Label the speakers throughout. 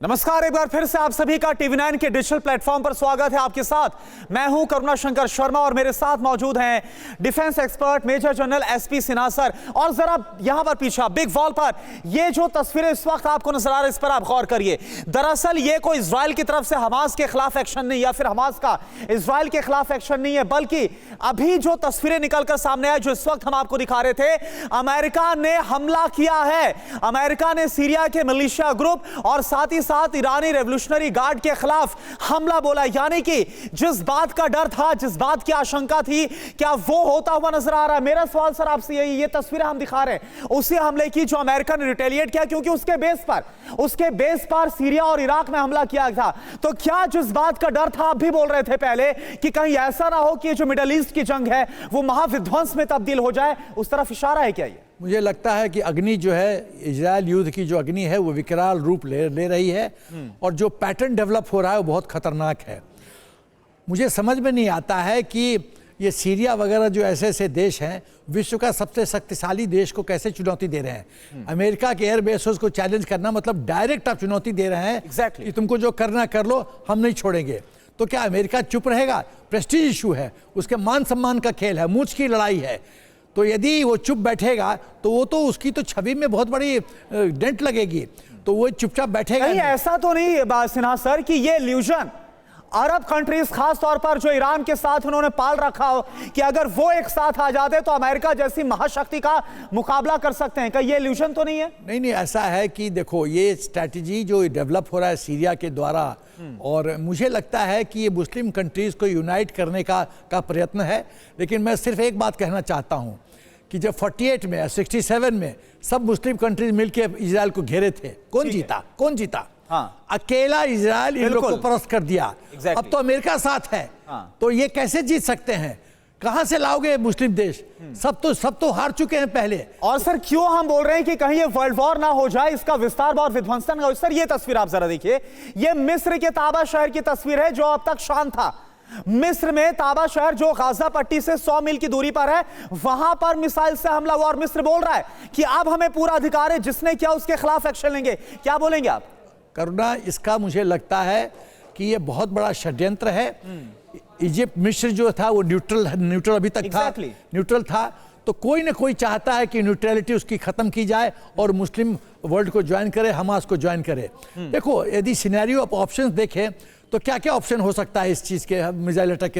Speaker 1: नमस्कार, एक बार फिर से आप सभी का टीवी9 के डिजिटल प्लेटफॉर्म पर स्वागत है। आपके साथ मैं हूं करुणा शंकर शर्मा और मेरे साथ मौजूद हैं defence expert major general SP Sinha sir. और जरा यहां पर पीछे बिग वॉल पर ये जो तस्वीरें इस वक्त आपको नजर आ रही है, इस पर आप गौर करिए। दरअसल ये कोई इजराइल की तरफ से हमास के खिलाफ एक्शन नहीं या फिर हमास का इजराइल के खिलाफ एक्शन नहीं है, बल्कि अभी जो तस्वीरें निकलकर सामने आई, जो इस वक्त हम आपको दिखा रहे थे, अमेरिका ने हमला किया है। अमेरिका ने सीरिया के मिलिशिया ग्रुप और साथ ही साथ ईरानी रेवोल्यूशनरी गार्ड के खिलाफ हमला बोला। यानी कि जिस बात का डर था, जिस बात की आशंका थी, क्या वो होता हुआ नजर आ रहा है? मेरा सवाल सर आपसे यही, ये तस्वीरें हम दिखा रहे हैं उसी हमले की जो अमेरिका ने रिटेलिएट किया, क्योंकि उसके बेस पर सीरिया और इराक में हमला किया था। तो क्या जिस बात का डर था, आप भी बोल रहे थे पहले कि कहीं ऐसा ना हो कि जो मिडिल ईस्ट की जंग है वो महाविध्वंस में तब्दील हो जाए, उस तरफ इशारा है क्या ये?
Speaker 2: मुझे लगता है कि अग्नि जो है, इजरायल युद्ध की जो अग्नि है वो विकराल रूप ले रही है और जो पैटर्न डेवलप हो रहा है वो बहुत खतरनाक है। मुझे समझ में नहीं आता है कि ये सीरिया वगैरह जो ऐसे ऐसे देश हैं, विश्व का सबसे शक्तिशाली देश को कैसे चुनौती दे रहे हैं। अमेरिका के एयर बेसेस को चैलेंज करना मतलब डायरेक्ट आप चुनौती दे रहे हैं कि तुमको जो करना कर लो, हम नहीं छोड़ेंगे। तो क्या अमेरिका चुप रहेगा? प्रेस्टीज इशू है, उसके मान सम्मान का खेल है, मूंछ की लड़ाई है। तो यदि वो चुप बैठेगा तो वो तो उसकी तो छवि में बहुत बड़ी डेंट लगेगी, तो वो चुपचाप बैठेगा
Speaker 1: नहीं। ऐसा तो नहीं सिन्हा सर कि ये इल्यूजन अरब कंट्रीज, खास तौर पर जो ईरान के साथ उन्होंने पाल रखा हो कि अगर वो एक साथ आ जाते तो अमेरिका जैसी महाशक्ति का मुकाबला कर सकते हैं, क्या ये इल्यूजन तो नहीं है? नहीं,
Speaker 2: ऐसा है कि देखो, ये स्ट्रैटेजी जो डेवलप हो रहा है सीरिया के द्वारा, और मुझे लगता है कि ये मुस्लिम कंट्रीज को यूनाइट करने का प्रयत्न है। लेकिन मैं सिर्फ एक बात कहना चाहता हूं कि जब 48 में 67 में सब मुस्लिम कंट्रीज मिलकर इजराइल को घेरे थे, कौन जीता? हाँ। अकेला इजराइल इन लोगों को परास्त कर दिया। अब तो अमेरिका साथ है। हाँ। तो ये कैसे जीत सकते हैं? कहां से लाओगे मुस्लिम देश? सब तो हार चुके हैं पहले। और
Speaker 1: सर क्यों हम बोल रहे हैं कि कहीं ये वर्ल्ड वॉर ना हो जाए, इसका विस्तार और विध्वंसन ना हो? सर ये तस्वीर आप जरा देखिए, ये मिस्र के ताबा शहर की तस्वीर है जो अब तक शांत था। मिस्र में ताबा शहर जो गाजा पट्टी से 100 मील की दूरी पर है, वहां पर मिसाइल से हमला हुआ और मिस्र बोल रहा है कि अब हमें पूरा अधिकार है, जिसने किया उसके खिलाफ एक्शन लेंगे। क्या बोलेंगे आप?
Speaker 2: करुणा, इसका मुझे लगता है कि यह बहुत बड़ा षड्यंत्र है। इजिप्ट, मिस्र जो था वो न्यूट्रल अभी तक था, न्यूट्रल था। तो कोई ना कोई चाहता है कि न्यूट्रलिटी उसकी खत्म की जाए और मुस्लिम वर्ल्ड को ज्वाइन करे, हमास को ज्वाइन करे। देखो, यदि सिनेरियो ऑफ ऑप्शंस देखें तो क्या क्या ऑप्शन हो सकता है इस चीज़ के, मिसाइल अटैक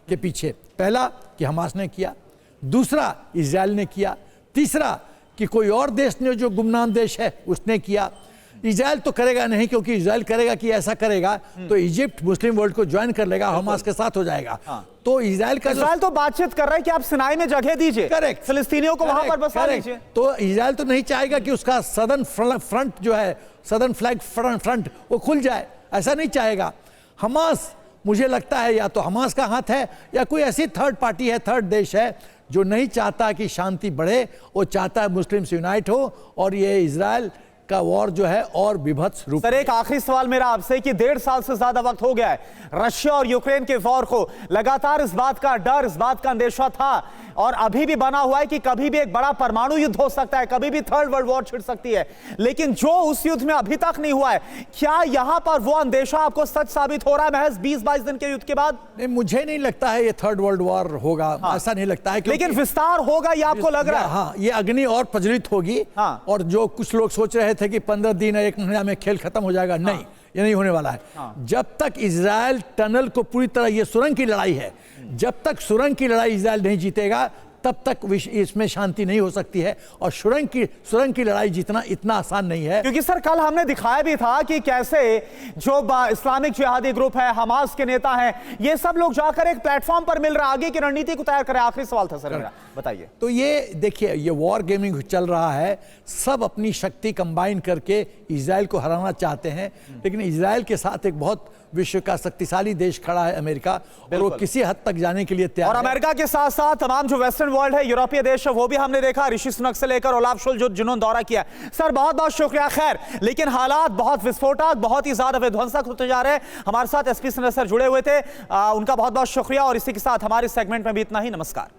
Speaker 2: के पीछे? पहला कि हमास ने किया, दूसरा इजराइल ने किया, तीसरा कि कोई और देश ने जो गुमनाम देश है उसने किया। इजराइल तो करेगा नहीं, क्योंकि इजराइल करेगा कि ऐसा करेगा तो इजिप्ट मुस्लिम वर्ल्ड को ज्वाइन कर लेगा, हमास के साथ हो जाएगा। तो इजराइल तो बातचीत कर रहा है कि आप सिनाई में जगह दीजिए, करेक्ट, फिलिस्तीनियों को वहां पर बसा लीजिए। तो इजराइल तो नहीं चाहेगा कि उसका सदर्न फ्रंट जो है, सदर्न फ्लैग फ्रंट वो खुल जाए, ऐसा नहीं चाहेगा। हमास, मुझे लगता है या तो हमास का हाथ है या कोई ऐसी थर्ड पार्टी है, थर्ड देश है जो नहीं चाहता कि शांति बढ़े, वो चाहता है मुस्लिम यूनाइट हो और ये इजराइल का वॉर जो है और विभत्स रूप।
Speaker 1: सर एक आखिरी सवाल मेरा आपसे कि 1.5 साल से ज्यादा वक्त हो गया है रशिया और यूक्रेन के वॉर को, लगातार इस बात का डर, इस बात का अंदेशा था और अभी भी बना हुआ है कि कभी भी एक बड़ा परमाणु युद्ध हो सकता है, कभी भी थर्ड वर्ल्ड वॉर छिड़ सकती है। लेकिन जो उस युद्ध में अभी तक नहीं हुआ है, क्या यहां पर वो अंदेशा आपको सच साबित हो रहा है महज 20-22 दिन के युद्ध के बाद?
Speaker 2: नहीं, मुझे नहीं लगता है ये थर्ड वर्ल्ड वॉर होगा। हाँ। ऐसा नहीं लगता है,
Speaker 1: लेकिन विस्तार होगा ये आपको लग रहा है?
Speaker 2: हाँ, ये अग्नि और प्रज्वलित होगी। हाँ। और जो कुछ लोग सोच रहे थे कि 15 दिन या 1 महीना में खेल खत्म हो जाएगा, नहीं, ये नहीं होने वाला है। जब तक इजराइल टनल को पूरी तरह, ये सुरंग की लड़ाई है, जब तक सुरंग की लड़ाई इजराइल नहीं जीतेगा तब तक इसमें शांति नहीं हो सकती है। और सुरंग की लड़ाई जीतना इतना आसान नहीं है,
Speaker 1: क्योंकि सर कल हमने दिखाया भी था कि कैसे जो इस्लामिक जिहादी ग्रुप है, हमास के नेता हैं, ये सब लोग जाकर एक प्लेटफॉर्म पर मिल रहा, आगे की रणनीति को तैयार करें। आखिरी सवाल था सर मेरा, बताइए।
Speaker 2: तो ये देखिए, ये वॉर गेमिंग चल रहा है, सब अपनी शक्ति कंबाइन करके इजराइल को हराना चाहते हैं। लेकिन इजराइल के साथ एक बहुत विश्व का शक्तिशाली देश खड़ा है अमेरिका, और वो किसी हद तक जाने के लिए तैयार है।
Speaker 1: और अमेरिका के साथ साथ तमाम जो वेस्टर्न वर्ल्ड है, यूरोपीय देश है, वो भी हमने देखा, ऋषि सुनक से लेकर ओलाफ शोल्ज जिन्होंने दौरा किया। सर बहुत बहुत शुक्रिया। खैर, लेकिन हालात बहुत विस्फोटक, बहुत ही ज्यादा विध्वंसक होते जा रहे हैं। हमारे साथ एसपी सिन्हा सर जुड़े हुए थे, उनका बहुत बहुत शुक्रिया। और इसी के साथ हमारे सेगमेंट में भी इतना ही। नमस्कार।